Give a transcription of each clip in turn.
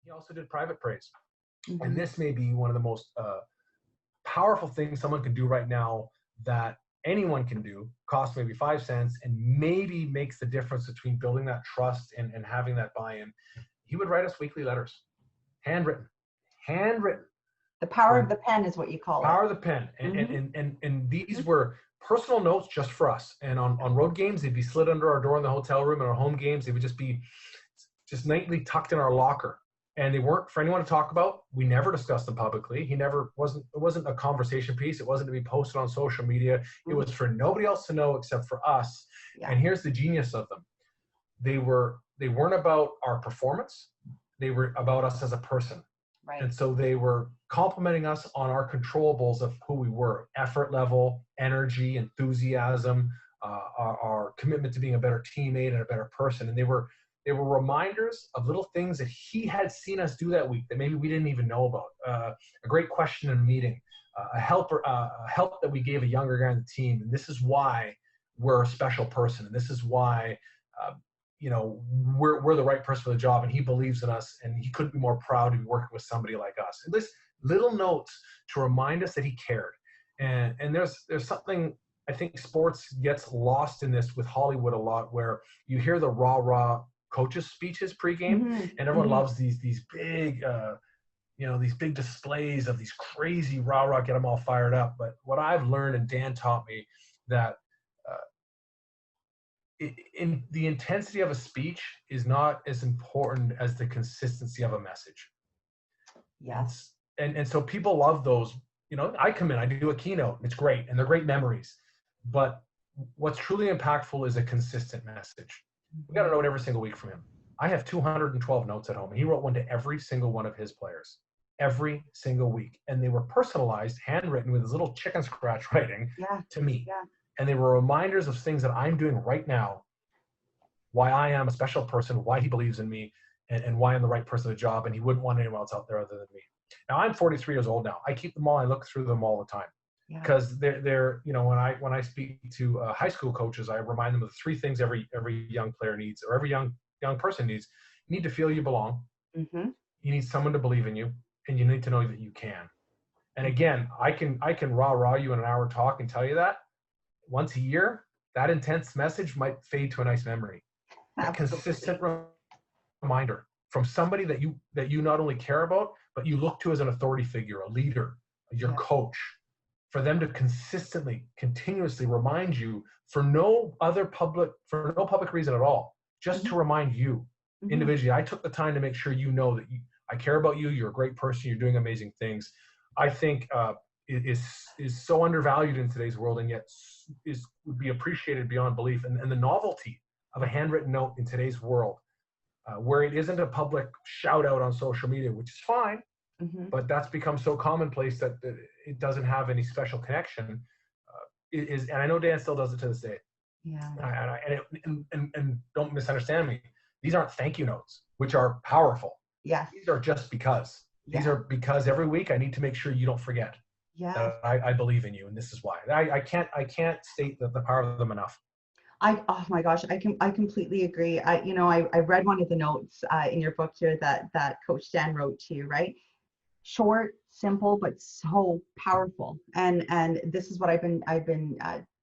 he also did private praise. Mm-hmm. And this may be one of the most powerful things someone can do right now that anyone can do, costs maybe 5 cents, and maybe makes the difference between building that trust and having that buy-in. He would write us weekly letters, handwritten. The power of the pen is what you call it. Power of the pen. And these were personal notes just for us. And on road games, they'd be slid under our door in the hotel room. And our home games, they would just be just nightly tucked in our locker. And they weren't for anyone to talk about. We never discussed them publicly. It wasn't a conversation piece. It wasn't to be posted on social media. It was for nobody else to know except for us. Yeah. And here's the genius of them. They weren't about our performance. They were about us as a person. Right. And so they were complimenting us on our controllables of who we were: effort level, energy, enthusiasm, our commitment to being a better teammate and a better person. And they were reminders of little things that he had seen us do that week that maybe we didn't even know about. A great question in a meeting, a help that we gave a younger guy on the team. And this is why we're a special person. And this is why, we're the right person for the job. And he believes in us, and he couldn't be more proud to be working with somebody like us. And this little notes to remind us that he cared. And there's something, I think sports gets lost in this with Hollywood a lot, where you hear the rah coaches speeches pregame, and everyone loves these big these big displays of these crazy rah get them all fired up. But what I've learned, and Dan taught me, that in the intensity of a speech is not as important as the consistency of a message. Yes. And so people love those. I come in, I do a keynote, it's great, and they're great memories. But what's truly impactful is a consistent message. We got a note every single week from him. I have 212 notes at home. He wrote one to every single one of his players, every single week. And they were personalized, handwritten with his little chicken scratch writing to me. Yeah. And they were reminders of things that I'm doing right now, why I am a special person, why he believes in me, and why I'm the right person for the job. And he wouldn't want anyone else out there other than me. Now, I'm 43 years old now. I keep them all. I look through them all the time. Because they're when I speak to high school coaches, I remind them of the 3 things every young player needs, or every young person needs. You need to feel you belong. You need someone to believe in you, and you need to know that you can. And again, I can rah you in an hour talk and tell you that once a year, that intense message might fade to a nice memory. A consistent reminder from somebody that you not only care about, but you look to as an authority figure, a leader, your coach. For them to continuously remind you for no public reason at all, just to remind you individually. I took the time to make sure that I care about you. You're a great person. You're doing amazing things. I think it is so undervalued in today's world, and yet would be appreciated beyond belief. And the novelty of a handwritten note in today's world, where it isn't a public shout out on social media, which is fine. But that's become so commonplace that it doesn't have any special connection. And I know Dan still does it to this day. Yeah. And don't misunderstand me. These aren't thank you notes, which are powerful. Yeah. These are just because. These are because every week I need to make sure you don't forget. Yeah. I believe in you, and this is why. I can't state the power of them enough. Oh my gosh, I completely agree. I read one of the notes in your book here that Coach Dan wrote to you, right? Short, simple, but so powerful. And this is what I've been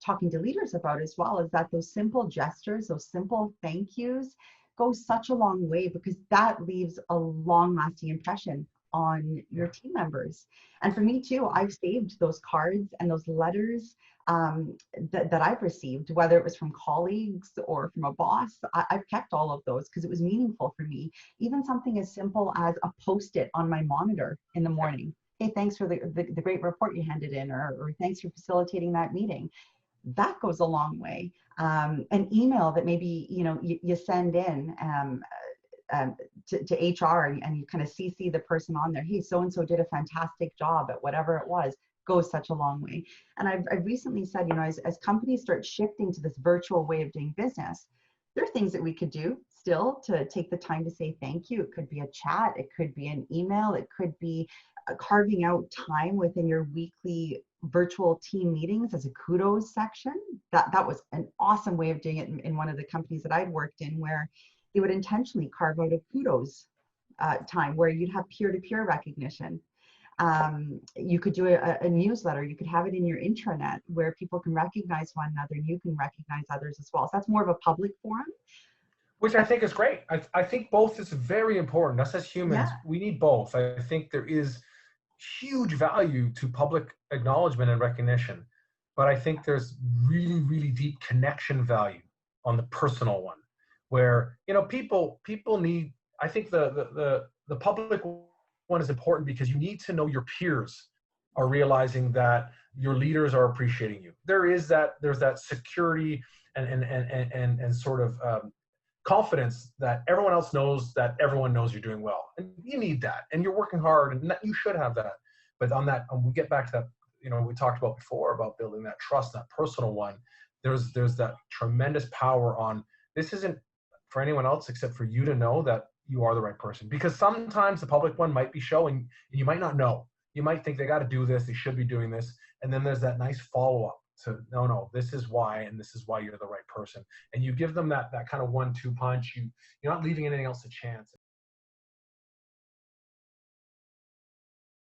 talking to leaders about as well, is that those simple gestures, those simple thank yous go such a long way, because that leaves a long-lasting impression on your team members. And for me too, I've saved those cards and those letters that I've received, whether it was from colleagues or from a boss. I've kept all of those because it was meaningful for me. Even something as simple as a Post-it on my monitor in the morning. Hey, thanks for the great report you handed in, or thanks for facilitating that meeting. That goes a long way. An email that maybe you send in to HR, and you kind of CC the person on there. Hey, so-and-so did a fantastic job at whatever it was. Goes such a long way. And I've recently said, as companies start shifting to this virtual way of doing business, there are things that we could do still to take the time to say thank you. It could be a chat, it could be an email, it could be carving out time within your weekly virtual team meetings as a kudos section. That was an awesome way of doing it in one of the companies that I'd worked in, where they would intentionally carve out a kudos time where you'd have peer-to-peer recognition. You could do a newsletter. You could have it in your intranet where people can recognize one another and you can recognize others as well. So that's more of a public forum. Which I think is great. I think both is very important. Us as humans, we need both. I think there is huge value to public acknowledgement and recognition, but I think there's really, really deep connection value on the personal one, where, you know, people need, I think the public one is important because you need to know your peers are realizing that your leaders are appreciating you. There's that security and sort of confidence that everyone else knows that everyone knows you're doing well, and you need that, and you're working hard, and you should have that. But on that, we get back to that, you know, we talked about before about building that trust, that personal one. There's that tremendous power on, this isn't for anyone else except for you to know that you are the right person, because sometimes the public one might be showing, and you might not know. You might think they got to do this, they should be doing this, and then there's that nice follow-up. So no, this is why, and this is why you're the right person. And you give them that kind of 1-2 punch. You're not leaving anything else to chance.